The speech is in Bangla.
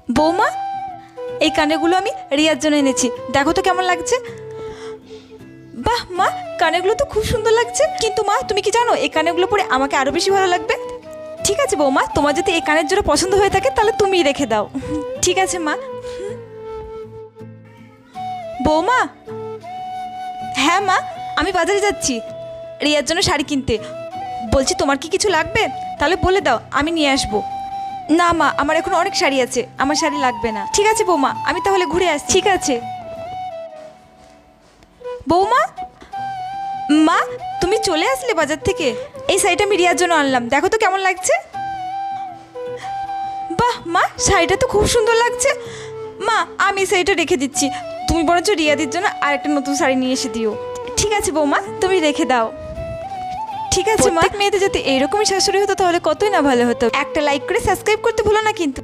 বৌমা, এই কানেরগুলো আমি রিয়ার জন্য এনেছি, দেখো তো কেমন লাগছে। বাহ মা, কানেরগুলো তো খুব সুন্দর লাগছে। কিন্তু মা, তুমি কি জানো এই কানেরগুলো পরে আমাকে আরও বেশি ভালো লাগবে। ঠিক আছে বৌমা, তোমার যদি এই কানের জোড়া পছন্দ হয়ে থাকে তাহলে তুমিই রেখে দাও। ঠিক আছে মা। বৌমা, হ্যাঁ মা, আমি বাজারে যাচ্ছি রিয়ার জন্য শাড়ি কিনতে। বলছি তোমার কি কিছু লাগবে? তাহলে বলে দাও, আমি নিয়ে আসবো। না মা, আমার এখন অনেক শাড়ি আছে, আমার শাড়ি লাগবে না। ঠিক আছে বৌমা, আমি তাহলে ঘুরে আসছি। ঠিক আছে বৌমা। মা, তুমি চলে আসলে বাজার থেকে? এই শাড়িটা আমি রিয়ার জন্য আনলাম, দেখো তো কেমন লাগছে। বাহ মা, শাড়িটা তো খুব সুন্দর লাগছে। মা, আমি এই শাড়িটা রেখে দিচ্ছি, তুমি বরঞ্চ রিয়াদির জন্য আরেকটা নতুন শাড়ি নিয়ে এসে দিও। ঠিক আছে বৌমা, তুমি রেখে দাও। ঠিক আছে মা। মেয়েদের যদি এইরকমই শাশুড়ি হতো তাহলে কতই না ভালো হতো। একটা লাইক করে সাবস্ক্রাইব করতে ভুলো না কিন্তু।